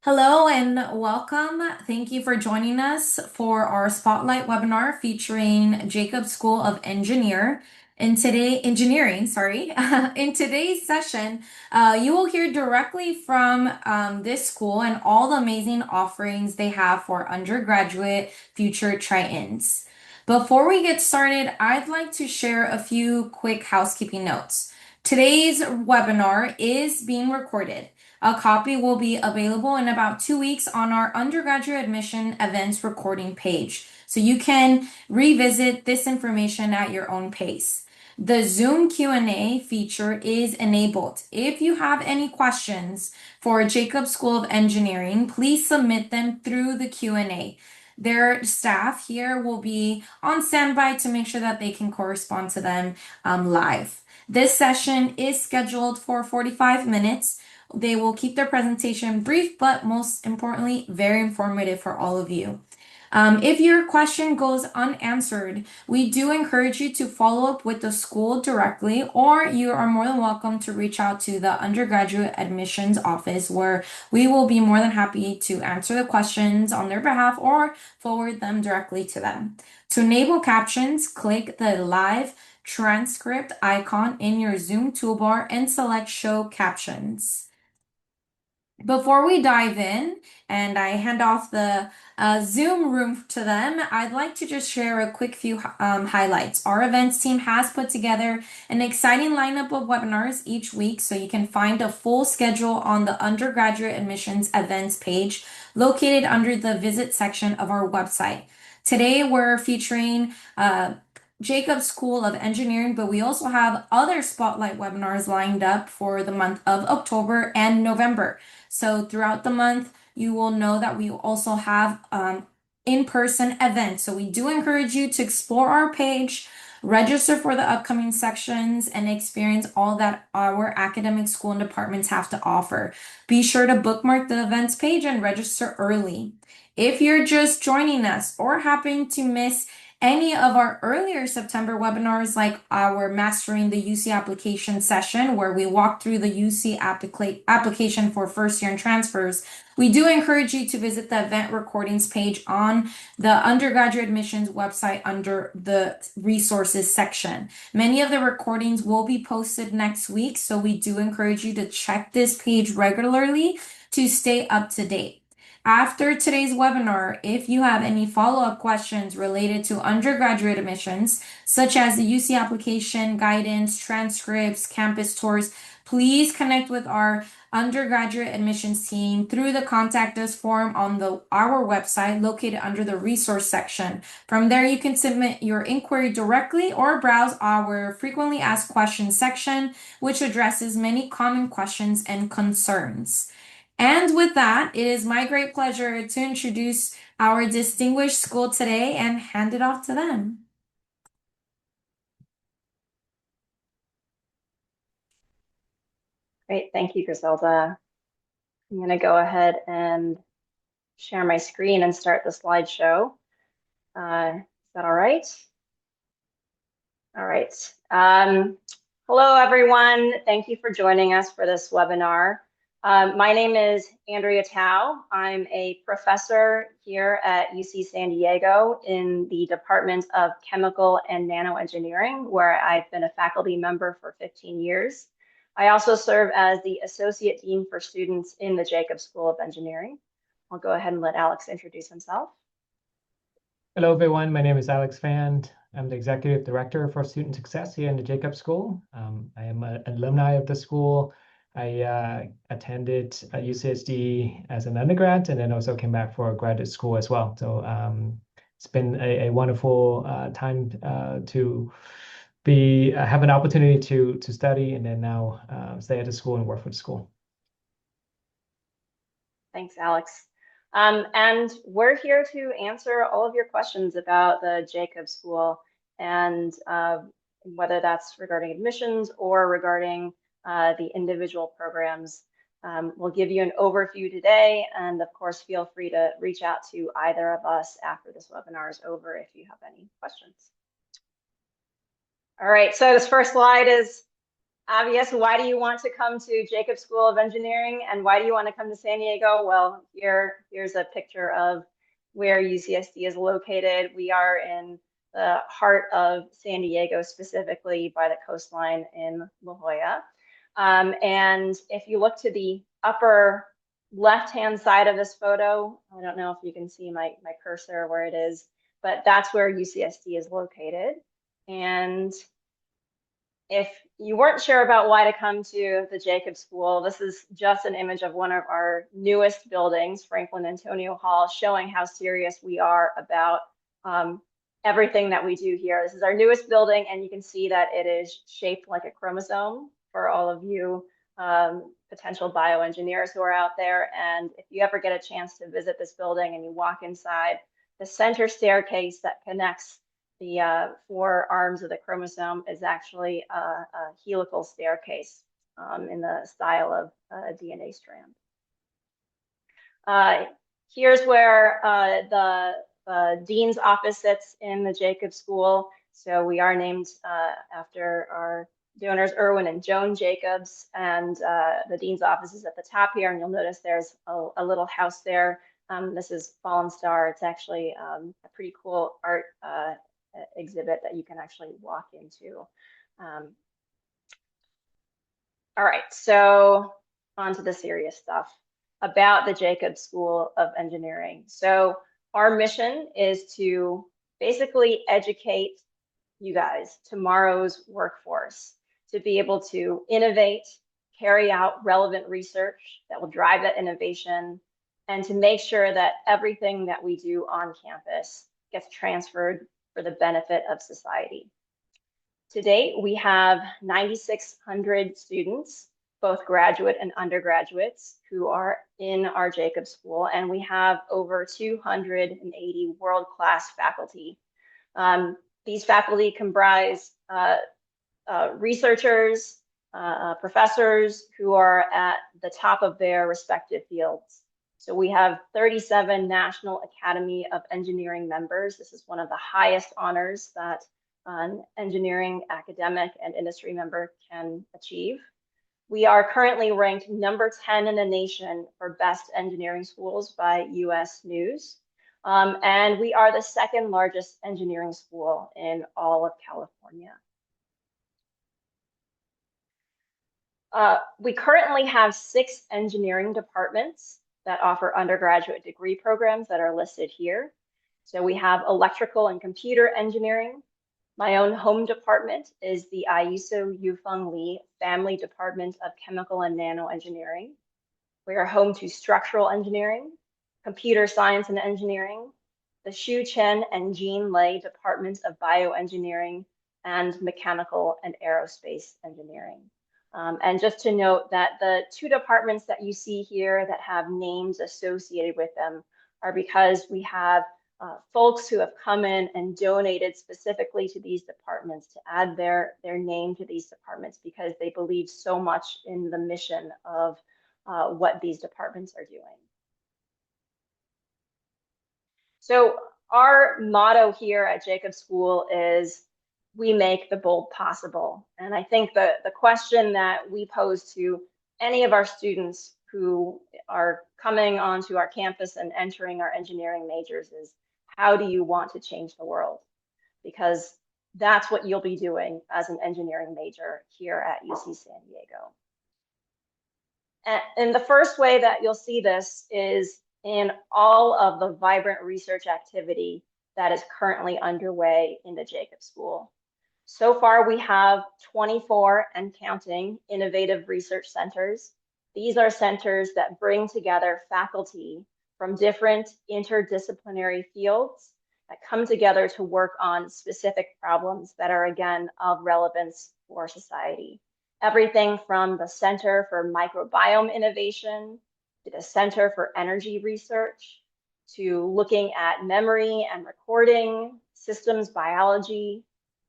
Hello and welcome. Thank you for joining us for our Spotlight webinar featuring Jacob School of Engineering, sorry. In today's session, you will hear directly from this school and all the amazing offerings they have for undergraduate future try-ins. Before we get started, I'd like to share a few quick housekeeping notes. Today's webinar is being recorded. A copy will be available in about 2 weeks on our undergraduate admission events recording page. So you can revisit this information at your own pace. The Zoom Q&A feature is enabled. If you have any questions for Jacobs School of Engineering, please submit them through the Q&A. Their staff here will be on standby to make sure that they can correspond to them live. This session is scheduled for 45 minutes. They will keep their presentation brief, but most importantly, very informative for all of you. If your question goes unanswered, we do encourage you to follow up with the school directly, or you are more than welcome to reach out to the undergraduate admissions office, where we will be more than happy to answer the questions on their behalf or forward them directly to them. To enable captions, click the live transcript icon in your Zoom toolbar and select Show Captions. Before we dive in and I hand off the Zoom room to them, I'd like to just share a quick few highlights. Our events team has put together an exciting lineup of webinars each week, so you can find a full schedule on the undergraduate admissions events page located under the visit section of our website. Today, we're featuring Jacobs School of Engineering, but we also have other spotlight webinars lined up for the month of October and November. So throughout the month, you will know that we also have in-person events. So we do encourage you to explore our page, register for the upcoming sections, and experience all that our academic school and departments have to offer. Be sure to bookmark the events page and register early. If you're just joining us or happen to miss any of our earlier September webinars, like our Mastering the UC Application session, where we walk through the UC application for first year and transfers, we do encourage you to visit the event recordings page on the undergraduate admissions website under the resources section. Many of the recordings will be posted next week, so we do encourage you to check this page regularly to stay up to date. After today's webinar, if you have any follow-up questions related to undergraduate admissions, such as the UC application, guidance, transcripts, campus tours, please connect with our undergraduate admissions team through the Contact Us form on our website located under the resource section. From there, you can submit your inquiry directly or browse our frequently asked questions section, which addresses many common questions and concerns. And with that, it is my great pleasure to introduce our distinguished school today and hand it off to them. Great, thank you, Griselda. I'm going to go ahead and share my screen and start the slideshow. Is that all right? All right. Hello, everyone. Thank you for joining us for this webinar. My name is Andrea Tao. I'm a professor here at UC San Diego in the Department of Chemical and Nanoengineering, where I've been a faculty member for 15 years. I also serve as the Associate Dean for Students in the Jacobs School of Engineering. I'll go ahead and let Alex introduce himself. Hello, everyone. My name is Alex Fand. I'm the Executive Director for Student Success here in the Jacobs School. I am an alumni of the school. I attended UCSD as an undergrad and then also came back for graduate school as well. So it's been a wonderful time to have an opportunity to study and then now stay at the school and work for the school. Thanks, Alex. And we're here to answer all of your questions about the Jacobs School and whether that's regarding admissions or regarding the individual programs. We'll give you an overview today, and of course, feel free to reach out to either of us after this webinar is over if you have any questions. All right, so this first slide is obvious. Why do you want to come to Jacobs School of Engineering, and why do you want to come to San Diego? Well, here's a picture of where UCSD is located. We are in the heart of San Diego, specifically by the coastline in La Jolla. And if you look to the upper left-hand side of this photo, I don't know if you can see my cursor where it is, but that's where UCSD is located. And if you weren't sure about why to come to the Jacobs School, this is just an image of one of our newest buildings, Franklin Antonio Hall, showing how serious we are about everything that we do here. This is our newest building, and you can see that it is shaped like a chromosome for all of you potential bioengineers who are out there. And if you ever get a chance to visit this building and you walk inside, the center staircase that connects the four arms of the chromosome is actually a helical staircase in the style of a DNA strand. Here's where the dean's office sits in the Jacobs School. So we are named after our donors, Erwin and Joan Jacobs, and the dean's office is at the top here, and you'll notice there's a little house there. This is Fallen Star. It's actually a pretty cool art exhibit that you can actually walk into. All right, so on to the serious stuff about the Jacobs School of Engineering. So our mission is to basically educate you guys, tomorrow's workforce, to be able to innovate, carry out relevant research that will drive that innovation, and to make sure that everything that we do on campus gets transferred for the benefit of society. To date, we have 9,600 students, both graduate and undergraduates, who are in our Jacobs School, and we have over 280 world-class faculty. These faculty comprise researchers, professors who are at the top of their respective fields. So we have 37 National Academy of Engineering members. This is one of the highest honors that an engineering academic and industry member can achieve. We are currently ranked number 10 in the nation for best engineering schools by US News. And we are the second largest engineering school in all of California. We currently have 6 engineering departments that offer undergraduate degree programs that are listed here. So we have electrical and computer engineering. My own home department is the IUSO Yufeng Li Family Department of Chemical and Nano Engineering. We are home to structural engineering, computer science and engineering, the Xu Chen and Jean Lei Departments of Bioengineering, and mechanical and aerospace engineering. And just to note that the 2 departments that you see here that have names associated with them are because we have folks who have come in and donated specifically to these departments to add their name to these departments because they believe so much in the mission of what these departments are doing. So our motto here at Jacobs School is, we make the bold possible. And I think the question that we pose to any of our students who are coming onto our campus and entering our engineering majors is, how do you want to change the world? Because that's what you'll be doing as an engineering major here at UC San Diego. And the first way that you'll see this is in all of the vibrant research activity that is currently underway in the Jacobs School. So far, we have 24 and counting innovative research centers. These are centers that bring together faculty from different interdisciplinary fields that come together to work on specific problems that are, again, of relevance for society. Everything from the Center for Microbiome Innovation to the Center for Energy Research to looking at memory and recording, systems biology,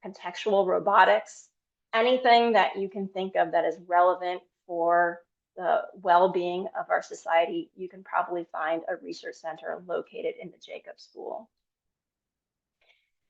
contextual robotics, anything that you can think of that is relevant for the well-being of our society, you can probably find a research center located in the Jacobs School.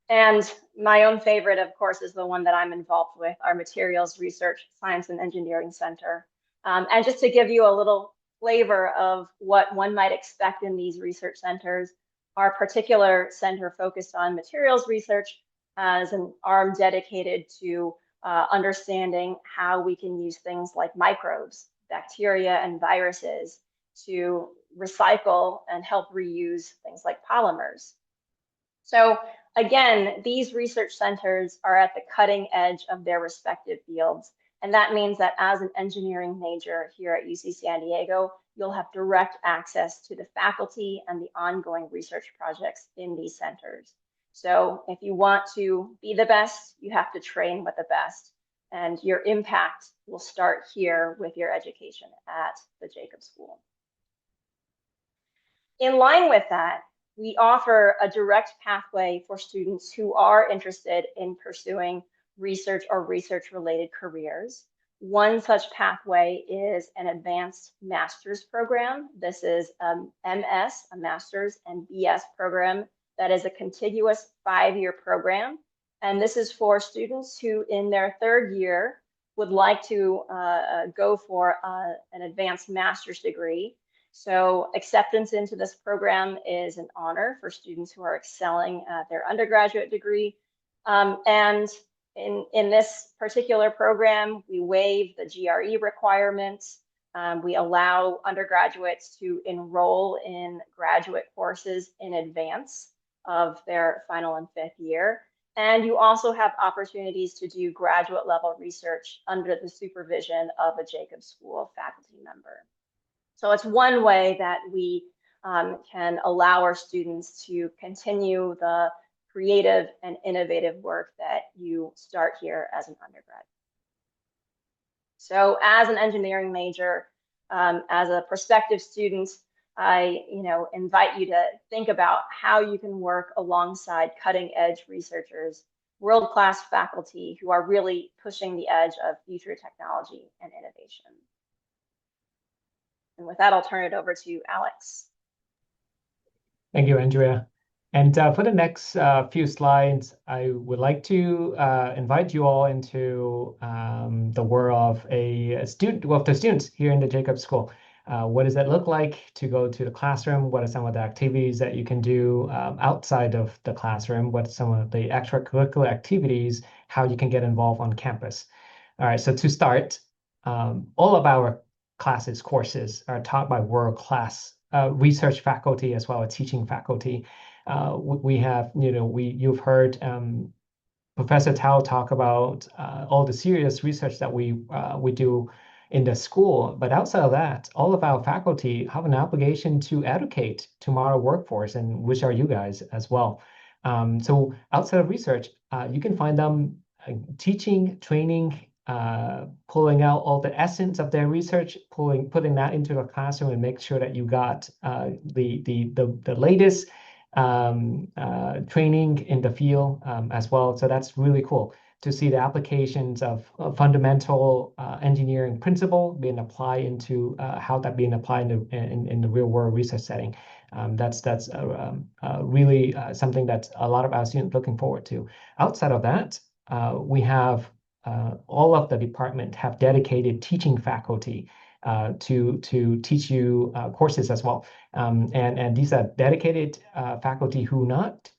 And my own favorite, of course, is the one that I'm involved with, our Materials Research Science and Engineering Center. And just to give you a little flavor of what one might expect in these research centers, our particular center focused on materials research as an arm dedicated to understanding how we can use things like microbes, bacteria, and viruses to recycle and help reuse things like polymers. So again, these research centers are at the cutting edge of their respective fields. And that means that as an engineering major here at UC San Diego, you'll have direct access to the faculty and the ongoing research projects in these centers. So if you want to be the best, you have to train with the best. And your impact will start here with your education at the Jacobs School. In line with that, we offer a direct pathway for students who are interested in pursuing research or research-related careers. One such pathway is an advanced master's program. This is MS, a master's, and BS program that is a contiguous 5-year program. And this is for students who in their 3rd year would like to go for an advanced master's degree. So acceptance into this program is an honor for students who are excelling at their undergraduate degree. And in this particular program, we waive the GRE requirements. We allow undergraduates to enroll in graduate courses in advance of their final and 5th year. And you also have opportunities to do graduate level research under the supervision of a Jacobs School faculty member. So it's one way that we can allow our students to continue the creative and innovative work that you start here as an undergrad. So as an engineering major, as a prospective student, I invite you to think about how you can work alongside cutting edge researchers, world-class faculty who are really pushing the edge of future technology and innovation. And with that, I'll turn it over to Alex. Thank you, Andrea. And for the next few slides, I would like to invite you all into the world of a student, well, the students here in the Jacobs School. What does it look like to go to the classroom? What are some of the activities that you can do outside of the classroom? What are some of the extracurricular activities, how you can get involved on campus? All right, so to start, all of our classes, courses are taught by world-class research faculty as well as teaching faculty. We have, you've heard Professor Tao talk about all the serious research that we do in the school. But outside of that, all of our faculty have an obligation to educate tomorrow workforce, and which are you guys as well. So outside of research, you can find them teaching, training, pulling out all the essence of their research, putting that into the classroom, and make sure that you got the latest training in the field as well. So that's really cool to see the applications of fundamental engineering principle being applied into how that being applied in the real world research setting. That's really something that a lot of our students looking forward to. Outside of that, we have all of the department have dedicated teaching faculty to teach you courses as well. And these are dedicated faculty who not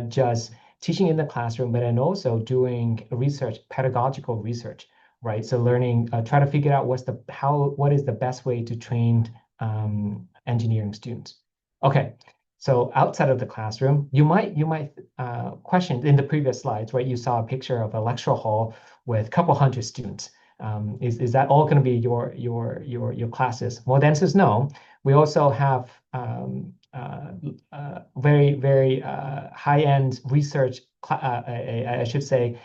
just teaching in the classroom, but then also doing research, pedagogical research, right? So learning, try to figure out what is the best way to train engineering students. Okay. So outside of the classroom, you might question in the previous slides, right? You saw a picture of a lecture hall with a couple hundred students. Is that all going to be your classes? Well, the answer is no. We also have very, very high-end research, I should say,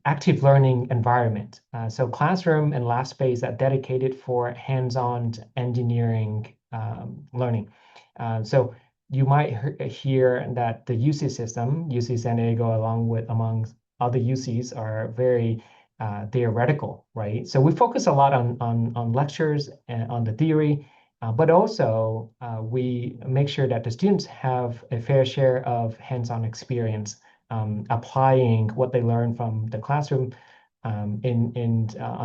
active learning environment. So classroom and lab space are dedicated for hands-on engineering learning. So you might hear that the UC system, UC San Diego, among other UCs, are very theoretical, right? So we focus a lot on lectures and on the theory, but also we make sure that the students have a fair share of hands-on experience applying what they learn from the classroom on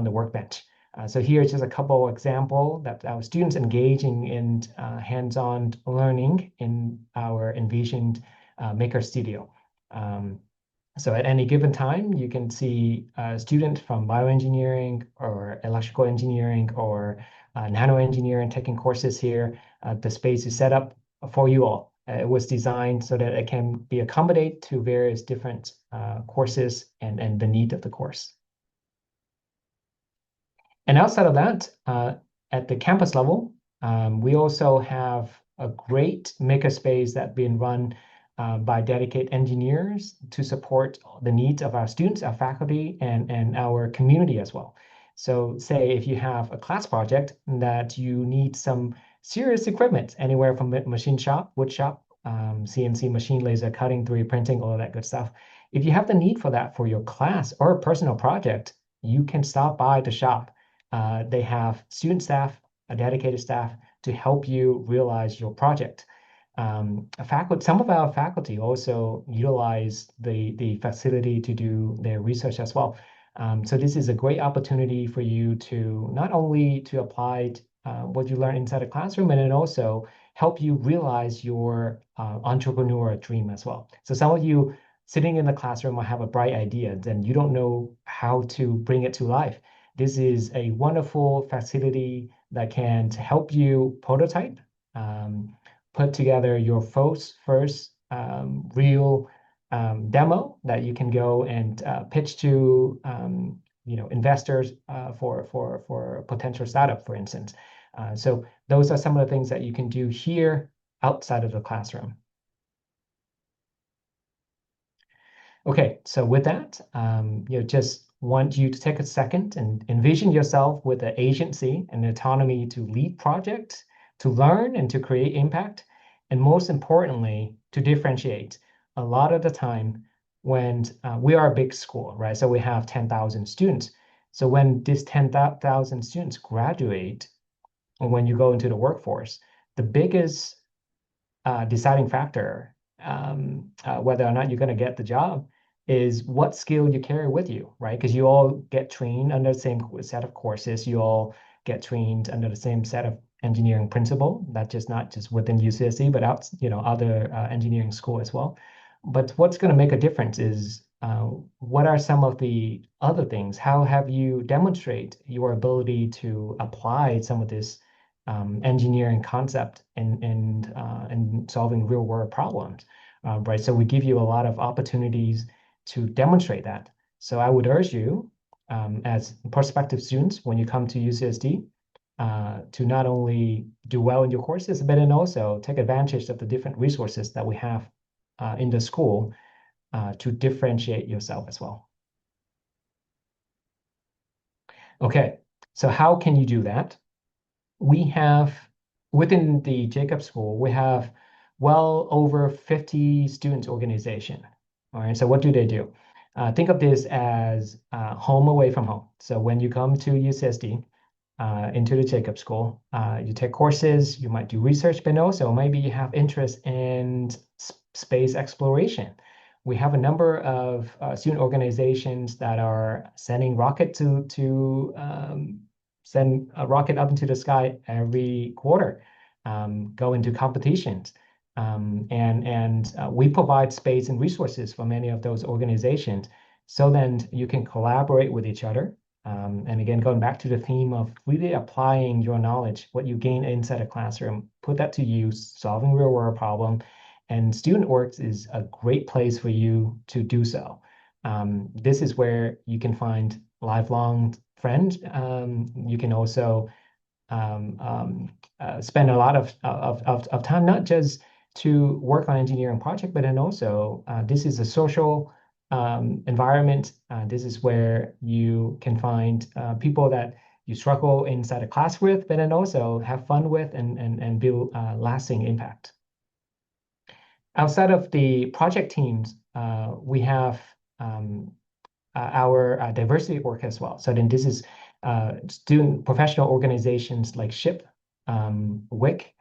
the workbench. So here's just a couple example that our students engaging in hands-on learning in our envisioned Maker Studio. So at any given time, you can see a student from bioengineering or electrical engineering or nanoengineering taking courses here. The space is set up for you all. It was designed so that it can be accommodated to various different courses and the need of the course. And outside of that, at the campus level, we also have a great makerspace that's been run by dedicated engineers to support the needs of our students, our faculty, and our community as well. So say if you have a class project that you need some serious equipment, anywhere from machine shop, wood shop, CNC machine, laser cutting, 3D printing, all of that good stuff. If you have the need for that for your class or a personal project, you can stop by the shop. They have student staff, a dedicated staff to help you realize your project. Some of our faculty also utilize the facility to do their research as well. So this is a great opportunity for you to not only to apply what you learn inside the classroom, and then also help you realize your entrepreneur dream as well. So some of you sitting in the classroom might have a bright idea, then you don't know how to bring it to life. This is a wonderful facility that can help you prototype, put together your first real demo that you can go and pitch to investors for potential startup, for instance. So those are some of the things that you can do here outside of the classroom. Okay, so with that, just want you to take a second and envision yourself with the agency and autonomy to lead projects, to learn and to create impact, and most importantly, to differentiate. A lot of the time when we are a big school, right? So we have 10,000 students. So when these 10,000 students graduate, or when you go into the workforce, the biggest deciding factor whether or not you're going to get the job is what skill you carry with you, right? Because you all get trained under the same set of courses. You all get trained under the same set of engineering principle. That's just not just within UCSD, but out, other engineering school as well. But what's going to make a difference is what are some of the other things? How have you demonstrate your ability to apply some of this engineering concept and solving real world problems, right? So we give you a lot of opportunities to demonstrate that. So I would urge you as prospective students, when you come to UCSD, to not only do well in your courses, but then also take advantage of the different resources that we have in the school to differentiate yourself as well. Okay, so how can you do that? We have, within the Jacob School, we have well over 50 students organization. All right, so what do they do? Think of this as home away from home. So when you come to UCSD, into the Jacob School, you take courses, you might do research, but also maybe you have interest in space exploration. We have a number of student organizations that are sending rocket to send a rocket up into the sky every quarter, go into competitions. And we provide space and resources for many of those organizations. So then you can collaborate with each other. And again, going back to the theme of really applying your knowledge, what you gain inside a classroom, put that to use, solving real world problem. And StudentWorks is a great place for you to do so. This is where you can find lifelong friends. You can also spend a lot of time, not just to work on engineering project, but then also this is a social environment. This is where you can find people that you struggle inside a class with, but then also have fun with and build lasting impact. Outside of the project teams, we have our diversity work as well. So then this is student professional organizations like SHIP, WIC,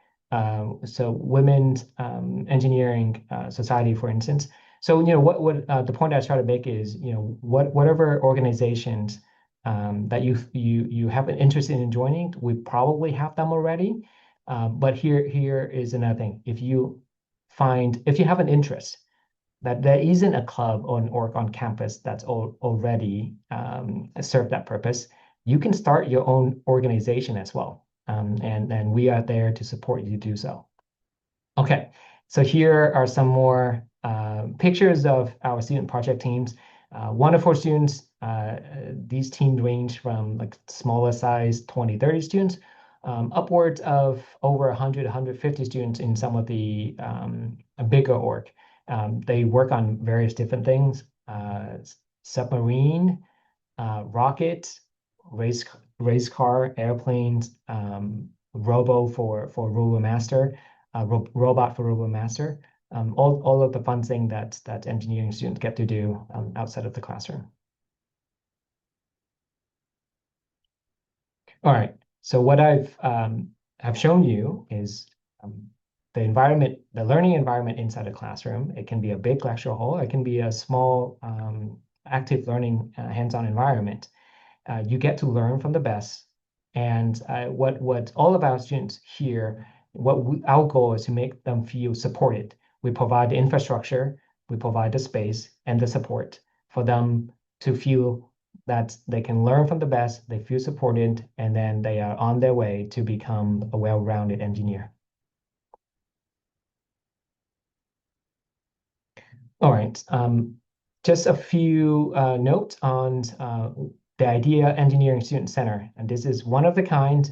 so Women's Engineering Society, for instance. So, what the point I try to make is, whatever organizations that you have an interest in joining, we probably have them already. But here is another thing. If you have an interest that there isn't a club or an org on campus that's already served that purpose, you can start your own organization as well. And we are there to support you do so. Okay, so here are some more pictures of our student project teams. One of our students, these teams range from like smaller size, 20, 30 students, upwards of over 100, 150 students in some of the a bigger org. They work on various different things, submarine, rocket, race car, airplanes, robot for RoboMaster, all of the fun thing that engineering students get to do outside of the classroom. All right, so what have shown you is the environment, the learning environment inside a classroom. It can be a big lecture hall. It can be a small active learning hands-on environment. You get to learn from the best. And what all of our students here, our goal is to make them feel supported. We provide the infrastructure, we provide the space and the support for them to feel that they can learn from the best, they feel supported, and then they are on their way to become a well-rounded engineer. All right, just a few notes on the IDEA Engineering Student Center, and this is one of the kind.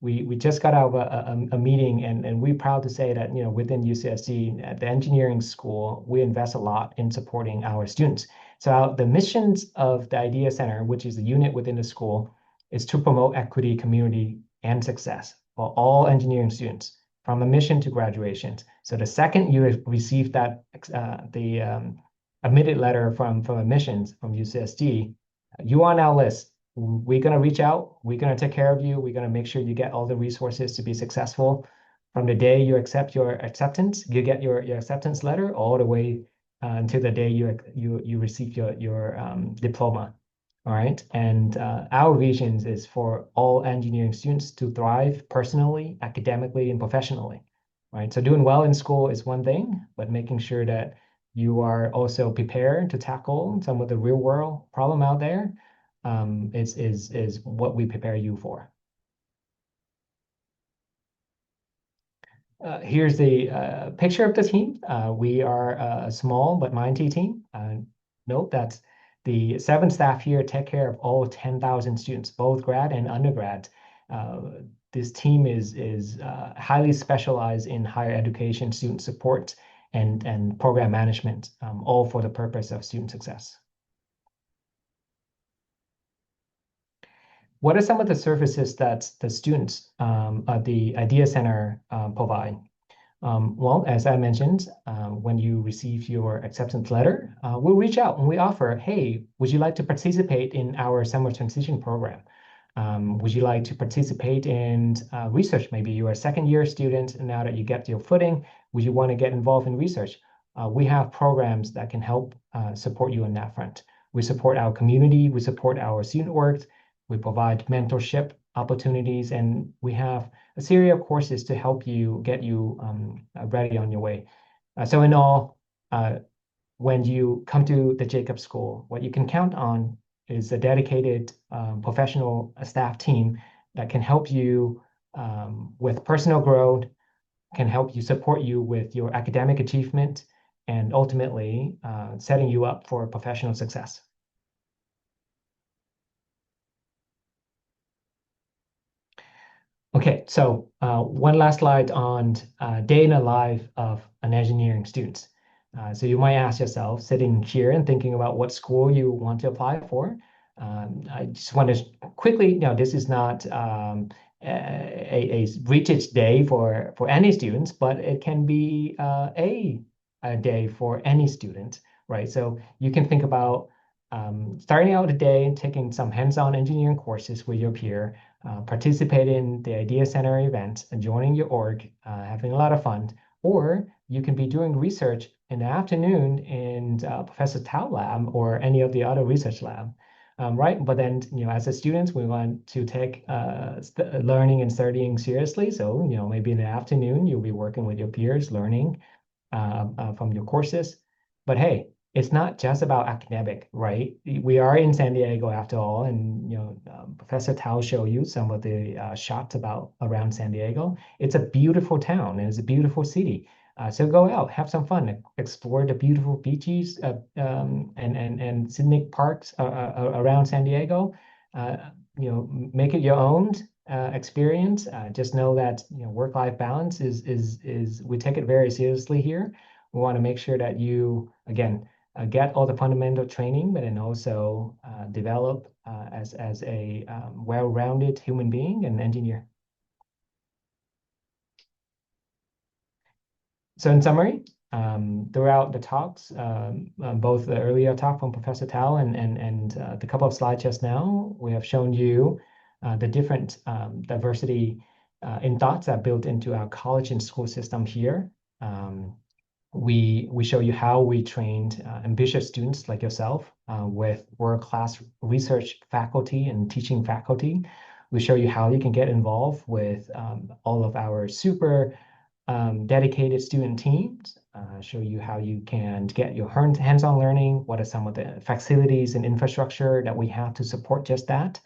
We just got out of a meeting, and we're proud to say that within UCSD, at the engineering school, we invest a lot in supporting our students. So the missions of the IDEA Center, which is the unit within the school, is to promote equity, community, and success for all engineering students, from admission to graduation. So the second you receive that admitted letter from admissions from UCSD, you are on our list. We're going to reach out. We're going to take care of you. We're going to make sure you get all the resources to be successful. From the day you accept your acceptance, you get your acceptance letter, all the way until the day you receive your diploma. All right, and our vision is for all engineering students to thrive personally, academically, and professionally. Right, so doing well in school is one thing, but making sure that you are also prepared to tackle some of the real world problem out there is what we prepare you for. Here's the picture of the team. We are a small but mighty team. Note that the 7 staff here take care of all 10,000 students, both grad and undergrad. This team is highly specialized in higher education student support and program management, all for the purpose of student success. What are some of the services that the students at the IDEA Center provide? Well, as I mentioned, when you receive your acceptance letter, we'll reach out and we offer, hey, would you like to participate in our summer transition program? Would you like to participate in research? Maybe you're a second-year student, and now that you get your footing, would you want to get involved in research? We have programs that can help support you on that front. We support our community, we support our student work, we provide mentorship opportunities, and we have a series of courses to help you get you ready on your way. So in all, when you come to the Jacobs School, what you can count on is a dedicated professional staff team that can help you with personal growth, can help you support you with your academic achievement, and ultimately setting you up for professional success. Okay, so one last slide on day in the life of an engineering student. So you might ask yourself, sitting here and thinking about what school you want to apply for. I just want to quickly, this is not a rigid day for any students, but it can be a day for any student, right? So you can think about starting out the day, taking some hands-on engineering courses with your peer, participate in the IDEA Center event, joining your org, having a lot of fun, or you can be doing research in the afternoon in Professor Tao lab or any of the other research lab. Right, but then as a student, we want to take learning and studying seriously. So maybe in the afternoon you'll be working with your peers, learning from your courses. But hey, it's not just about academic, right? We are in San Diego after all, and Professor Tao showed you some of the shots around San Diego. It's a beautiful town and it's a beautiful city. So go out, have some fun, explore the beautiful beaches and scenic parks around San Diego. Make it your own experience. Just know that work-life balance is we take it very seriously here. We want to make sure that you again get all the fundamental training, but then also develop as a well-rounded human being and engineer. So in summary, throughout the talks, both the earlier talk from Professor Tao and the couple of slides just now, we have shown you the different diversity in thoughts that are built into our college and school system here. We show you how we trained ambitious students like yourself with world-class research faculty and teaching faculty. We show you how you can get involved with all of our super dedicated student teams, show you how you can get your hands-on learning, what are some of the facilities and infrastructure that we have to support just that.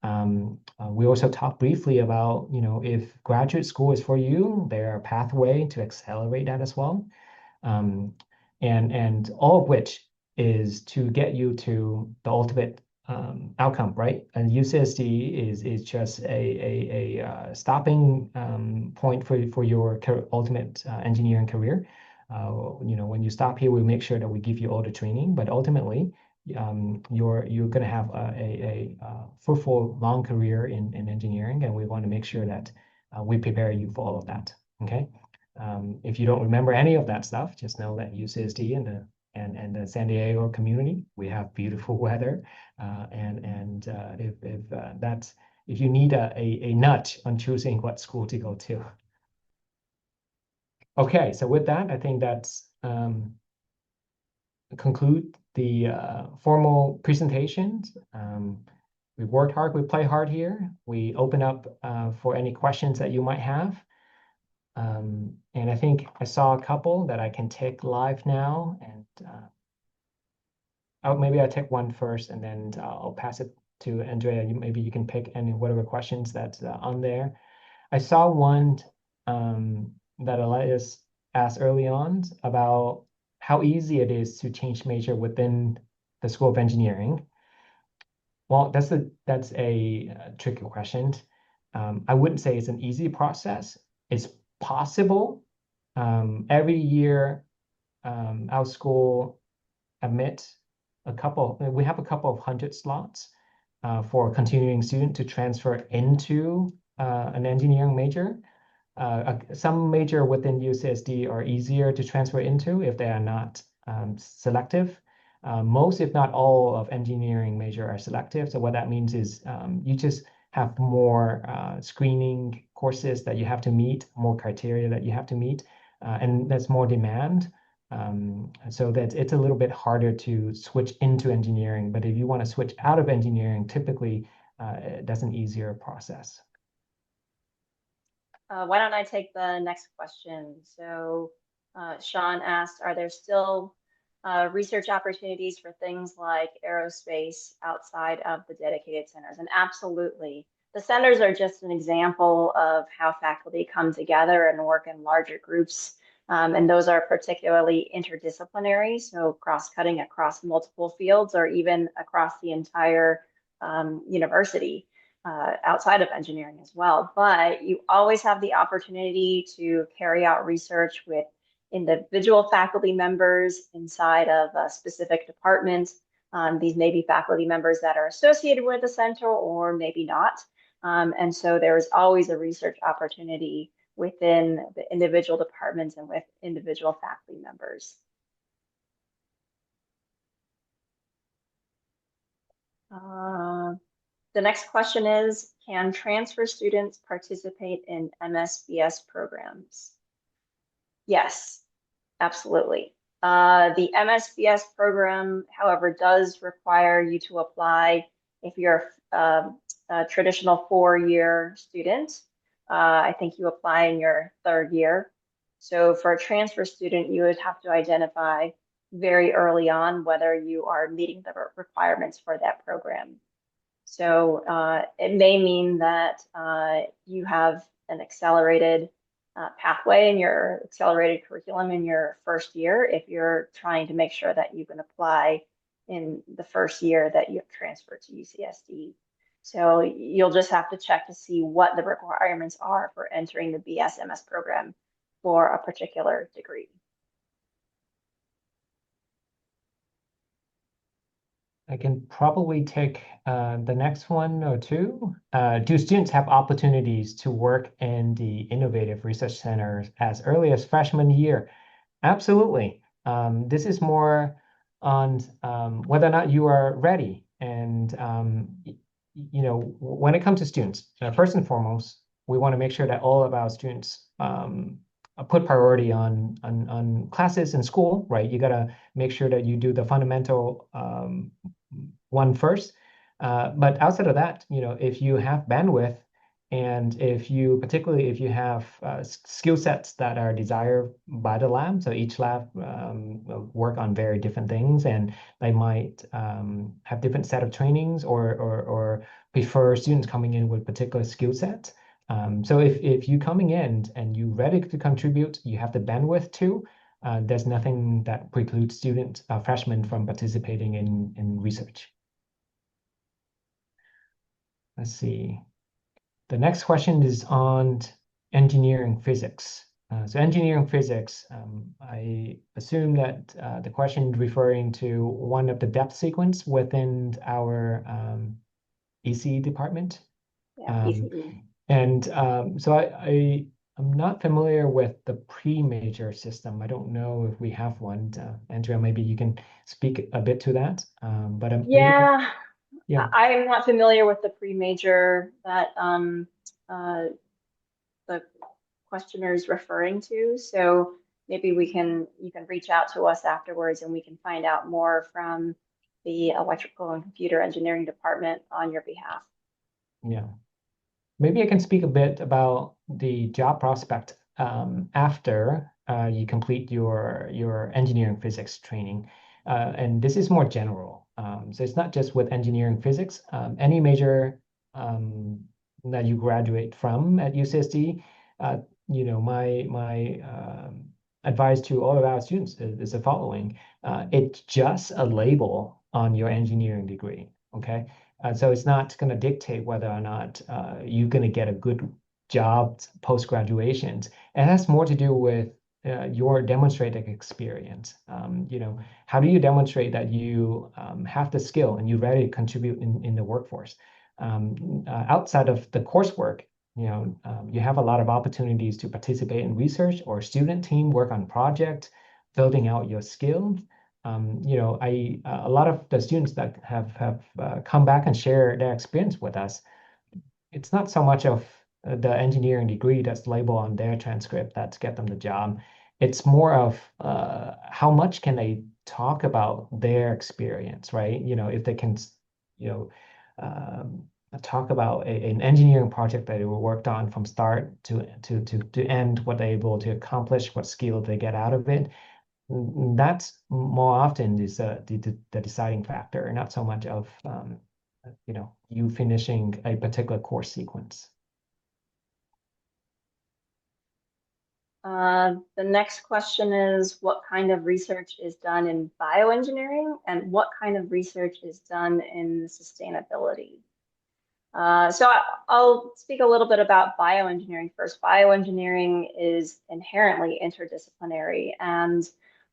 We also talked briefly about, if graduate school is for you, there are a pathway to accelerate that as well. And all of which is to get you to the ultimate outcome, right? And UCSD is just a stopping point for your ultimate engineering career. When you stop here, we make sure that we give you all the training, but ultimately, you're going to have a fruitful long career in engineering, and we want to make sure that we prepare you for all of that. Okay. If you don't remember any of that stuff, just know that UCSD and the San Diego community, we have beautiful weather, and if you need a nudge on choosing what school to go to. Okay, so with that, I think that's conclude the formal presentations. We worked hard, we play hard here. We open up for any questions that you might have. And I think I saw a couple that I can take live now, and maybe I'll take one first, and then I'll pass it to Andrea. Maybe you can pick any whatever questions that's on there. I saw one that Elias asked early on about how easy it is to change major within the School of Engineering. Well, that's a tricky question. I wouldn't say it's an easy process. It's possible. Every year, our school admits we have a couple of hundred slots for a continuing student to transfer into an engineering major. Some major within UCSD are easier to transfer into if they are not selective. Most, if not all, of engineering major are selective. So what that means is you just have more screening courses that you have to meet, more criteria that you have to meet, and there's more demand. So that it's a little bit harder to switch into engineering. But if you want to switch out of engineering, typically that's an easier process. Why don't I take the next question? So Sean asked, are there still research opportunities for things like aerospace outside of the dedicated centers? And absolutely. The centers are just an example of how faculty come together and work in larger groups. And those are particularly interdisciplinary, so cross-cutting across multiple fields or even across the entire university. Outside of engineering as well, but you always have the opportunity to carry out research with individual faculty members inside of a specific department. These may be faculty members that are associated with the center or maybe not. And so there is always a research opportunity within the individual departments and with individual faculty members. The next question is, can transfer students participate in MSBS programs? Yes, Absolutely. The MSBS program, however, does require you to apply if you're a traditional four-year student. I think you apply in your third year. So for a transfer student, you would have to identify very early on whether you are meeting the requirements for that program. So it may mean that you have an accelerated pathway in your accelerated curriculum in your first year if you're trying to make sure that you can apply in the first year that you have transferred to UCSD. So you'll just have to check to see what the requirements are for entering the BSMS program for a particular degree. I can probably take the next one or two. Do students have opportunities to work in the innovative research centers as early as freshman year? Absolutely. This is more on whether or not you are ready. And when it comes to students, first and foremost, we want to make sure that all of our students put priority on classes in school, right? You got to make sure that you do the fundamental one first. But outside of that, if you have bandwidth and particularly if you have skill sets that are desired by the lab, so each lab will work on very different things, and they might have different set of trainings or prefer students coming in with particular skill sets. So if you coming in and you ready to contribute, you have the bandwidth too. There's nothing that precludes students, freshmen, from participating in research. Let's see. The next question is on engineering physics. So engineering physics, I assume that the question is referring to one of the depth sequence within our EC department. Yeah, ECE. And so I'm not familiar with the pre-major system. I don't know if we have one. Andrea, maybe you can speak a bit to that. But Yeah, yeah. I'm not familiar with the pre-major that the questioner is referring to. So maybe you can reach out to us afterwards and we can find out more from the electrical and computer engineering department on your behalf. Yeah. Maybe I can speak a bit about the job prospect after you complete your engineering physics training. And this is more general. So it's not just with engineering physics. Any major that you graduate from at UCSD, my advice to all of our students is the following. It's just a label on your engineering degree, okay? So it's not going to dictate whether or not you're going to get a good job post-graduation. It has more to do with your demonstrated experience. How do you demonstrate that you have the skill and you're ready to contribute in the workforce? Outside of the coursework, you have a lot of opportunities to participate in research or student team work on project, building out your skills. A lot of the students that have come back and share their experience with us, it's not so much of the engineering degree that's labeled on their transcript that's get them the job. It's more of how much can they talk about their experience, right? If they can, talk about an engineering project that they worked on from start to end, what they're able to accomplish, what skill they get out of it. That's more often is the deciding factor, not so much of you finishing a particular course sequence. The next question is, what kind of research is done in bioengineering and what kind of research is done in sustainability? So I'll speak a little bit about bioengineering first. Bioengineering is inherently interdisciplinary, and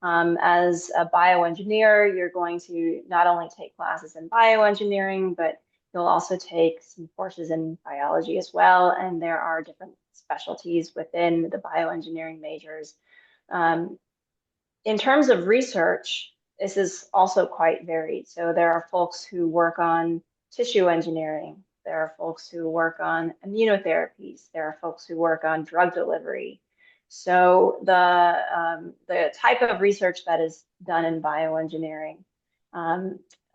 as a bioengineer, you're going to not only take classes in bioengineering, but you'll also take some courses in biology as well, and there are different specialties within the bioengineering majors. In terms of research, this is also quite varied. So there are folks who work on tissue engineering. There are folks who work on immunotherapies. There are folks who work on drug delivery. So the type of research that is done in bioengineering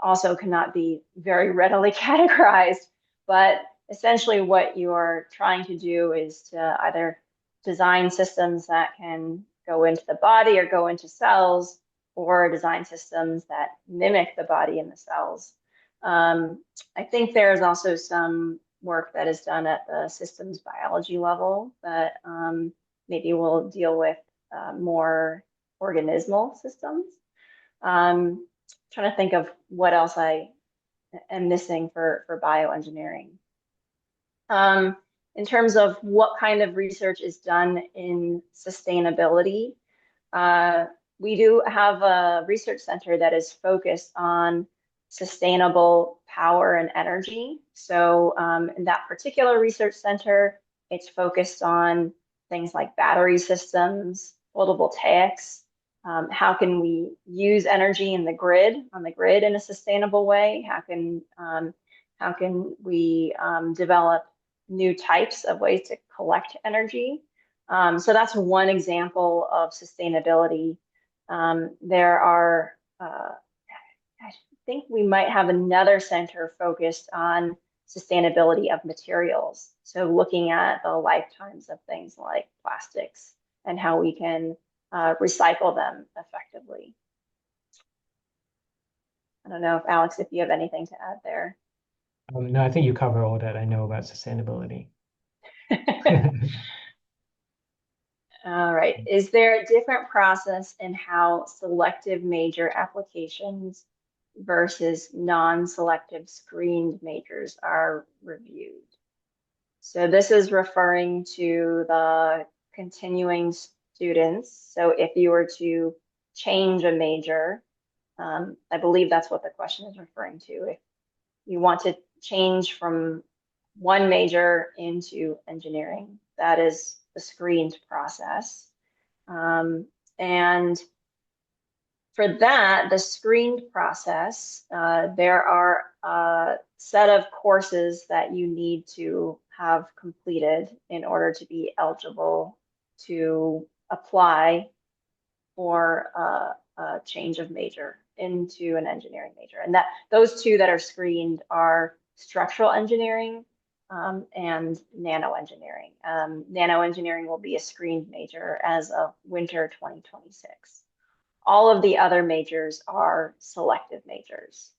also cannot be very readily categorized, but essentially what you are trying to do is to either design systems that can go into the body or go into cells, or design systems that mimic the body and the cells. I think there's also some work that is done at the systems biology level that maybe will deal with more organismal systems. Trying to think of what else I am missing for bioengineering. In terms of what kind of research is done in sustainability, we do have a research center that is focused on sustainable power and energy. So in that particular research center, it's focused on things like battery systems, photovoltaics. How can we use energy in the grid, on the grid in a sustainable way? How can we develop new types of ways to collect energy? So that's one example of sustainability. There are, I think we might have another center focused on sustainability of materials. So looking at the lifetimes of things like plastics and how we can recycle them effectively. I don't know if Alex, if you have anything to add there. No, I think you cover all that I know about sustainability. All right. Is there a different process in how selective major applications versus non-selective screened majors are reviewed? So this is referring to the continuing students. So if you were to change a major, I believe that's what the question is referring to. If you want to change from one major into engineering, that is the screened process. And for that, the screened process, there are a set of courses that you need to have completed in order to be eligible to apply for a change of major into an engineering major. And that those two that are screened are structural engineering and nano engineering. Nano engineering will be a screened major as of winter 2026. All of the other majors are selective majors.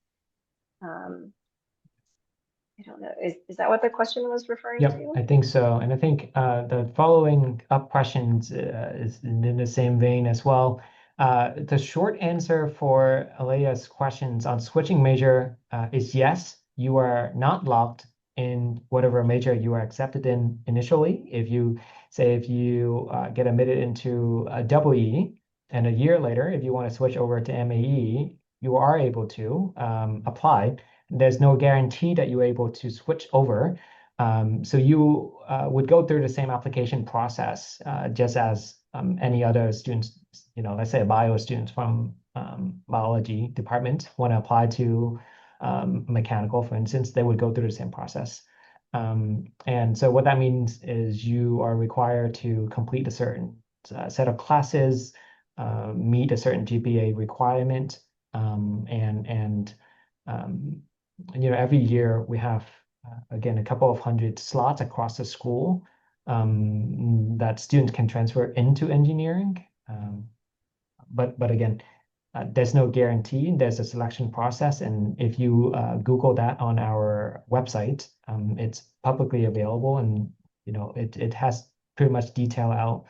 I don't know, is that what the question was referring Yep, to? I think so. And I think the following up questions is in the same vein as well. The short answer for Alea's questions on switching major is yes, you are not locked in whatever major you are accepted in initially. If you get admitted into a WE, and a year later, if you want to switch over to MAE, you are able to apply. There's no guarantee that you're able to switch over. So you would go through the same application process just as any other students, let's say a bio student from biology department want to apply to mechanical, for instance, they would go through the same process. And so what that means is you are required to complete a certain set of classes, meet a certain GPA requirement, and every year we have again a couple of hundred slots across the school that students can transfer into engineering. But again, there's no guarantee. There's a selection process, and if you Google that on our website, it's publicly available, and it has pretty much detail out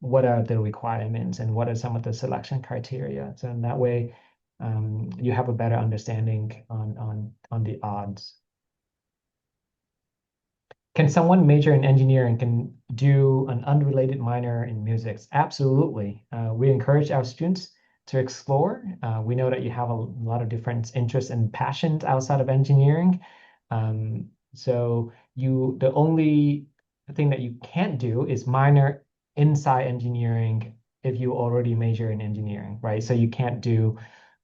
what are the requirements and what are some of the selection criteria. So in that way, you have a better understanding on the odds. Can someone major in engineering can do an unrelated minor in music? Absolutely. We encourage our students to explore. We know that you have a lot of different interests and passions outside of engineering. So the only thing that you can't do is minor inside engineering if you already major in engineering, right? So you can't do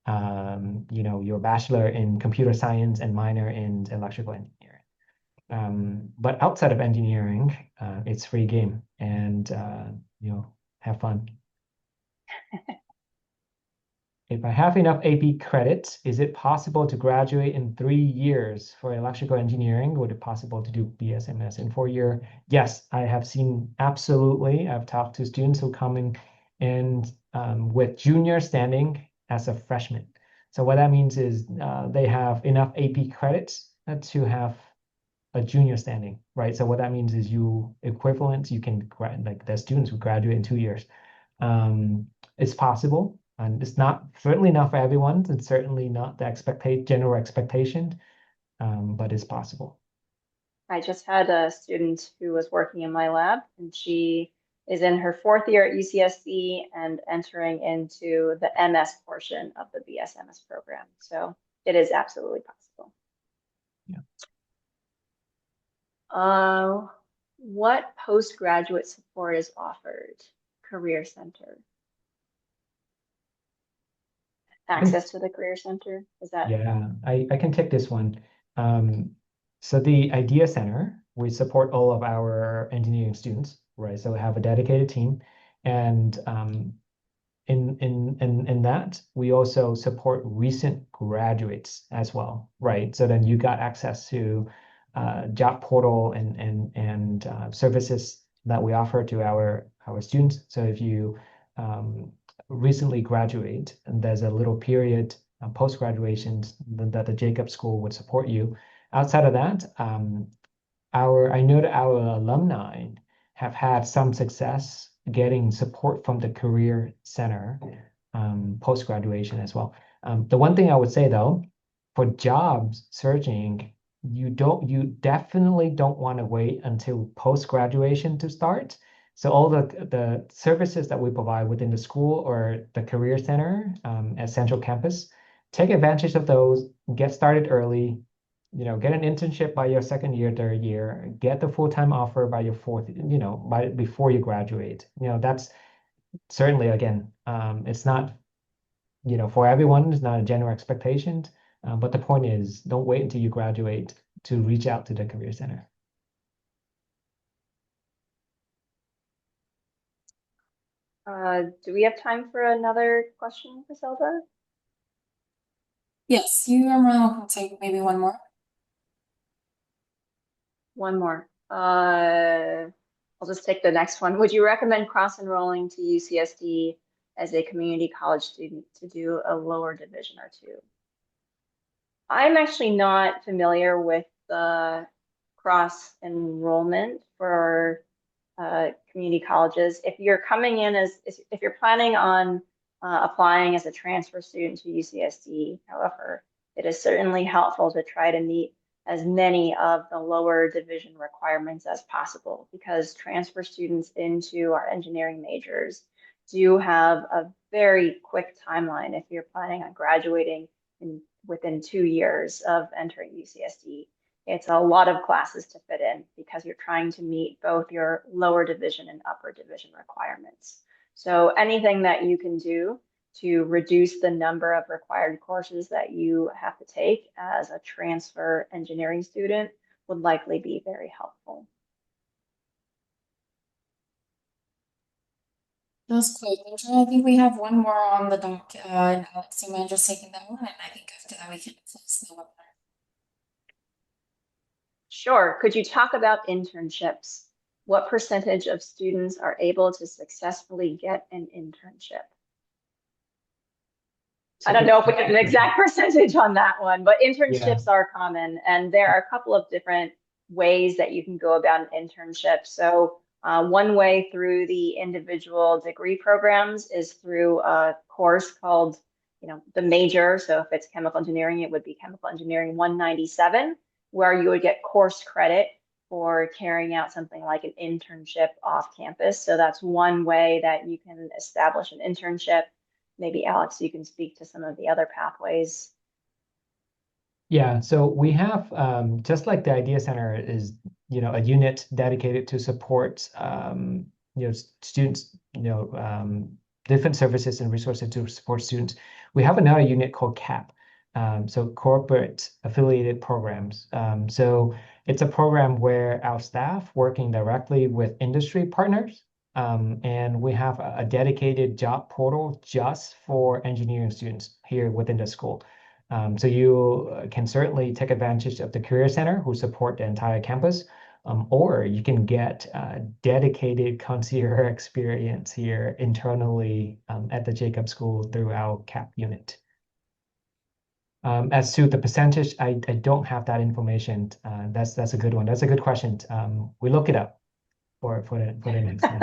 your bachelor in computer science and minor in electrical engineering. But outside of engineering, it's free game. And have fun. If I have enough AP credits, is it possible to graduate in 3 years for electrical engineering? Would it possible to do BSMS in 4 year? Yes, I have seen absolutely. I've talked to students who come in with junior standing as a freshman. So what that means is they have enough AP credits to have a junior standing, right? So what that means is you can like the students who graduate in 2 years. It's possible, and it's certainly not for everyone. It's certainly not the general expectation, but it's possible. I just had a student who was working in my lab, and she is in her 4th year at UCSD and entering into the MS portion of the BSMS program. So it is absolutely possible. Yeah. What postgraduate support is offered? Career Center. Access to the Career Center, is that? Yeah, I can take this one. So the Idea Center, we support all of our engineering students, right? So we have a dedicated team, and in that we also support recent graduates as well, right? So then you got access to job portal and services that we offer to our students. So if you recently graduate, and there's a little period post graduation that the Jacob School would support you. Outside of that, I know that our alumni have had some success getting support from the Career Center post graduation as well. The one thing I would say though, for jobs searching, you definitely don't want to wait until post graduation to start. So all the services that we provide within the school or the Career Center at Central Campus, take advantage of those, get started early, get an internship by your 2nd year, 3rd year, get the full-time offer by your 4th, before you graduate. That's certainly, again, it's not, for everyone, it's not a general expectation. But the point is, don't wait until you graduate to reach out to the Career Center. Do we have time for another question, Griselda? Yes, you are more than welcome to take maybe one more. One more. I'll just take the next one. Would you recommend cross-enrolling to UCSD as a community college student to do a lower division or two? I'm actually not familiar with the cross-enrollment for community colleges. If you're coming in if you're planning on applying as a transfer student to UCSD, however, it is certainly helpful to try to meet as many of the lower division requirements as possible, because transfer students into our engineering majors do have a very quick timeline if you're planning on graduating within 2 years of entering UCSD. It's a lot of classes to fit in because you're trying to meet both your lower division and upper division requirements. So anything that you can do to reduce the number of required courses that you have to take as a transfer engineering student would likely be very helpful. That was quick. Angela, I think we have one more on the dock. And Alex, do you mind just taking that one? And I think after that we can close the webinar. Sure. Could you talk about internships? What percentage of students are able to successfully get an internship? I don't know if we have an exact percentage on that one, but internships are common, and there are a couple of different ways that you can go about an internship. So one way through the individual degree programs is through a course called, the major. So if it's chemical engineering, it would be Chemical Engineering 197, where you would get course credit for carrying out something like an internship off campus. So that's one way that you can establish an internship. Maybe Alex, you can speak to some of the other pathways. Yeah, so we have, just like the Idea Center is, a unit dedicated to support, students, different services and resources to support students. We have another unit called CAP, so Corporate Affiliated Programs. So it's a program where our staff working directly with industry partners And we have a dedicated job portal just for engineering students here within the school. So you can certainly take advantage of the Career Center, who support the entire campus, or you can get dedicated concierge experience here internally at the Jacob School through our CAP unit. As to the percentage, I don't have that information. That's a good one. That's a good question. We look it up for the next one.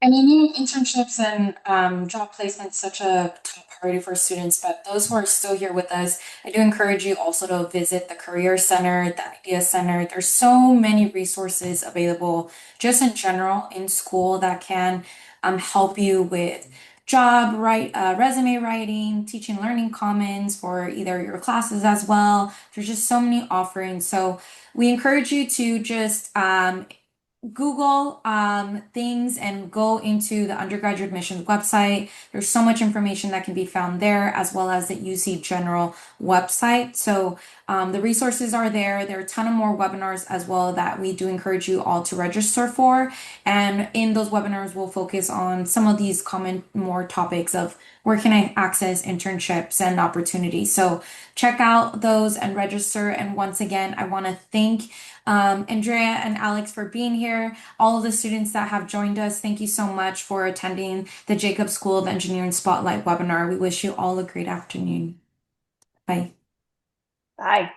And I know internships and job placement is such a top priority for students, but those who are still here with us, I do encourage you also to visit the Career Center, the Idea Center. There's so many resources available just in general in school that can help you with resume writing, teaching learning commons for either your classes as well. There's just so many offerings. So we encourage you to just Google things and go into the undergraduate admissions website. There's so much information that can be found there, as well as the UC General website. So the resources are there. There are a ton of more webinars as well that we do encourage you all to register for. And in those webinars, we'll focus on some of these common more topics of where can I access internships and opportunities. So check out those and register. And once again, I want to thank Andrea and Alex for being here. All of the students that have joined us, thank you so much for attending the Jacob School of Engineering Spotlight webinar. We wish you all a great afternoon. Bye. Bye.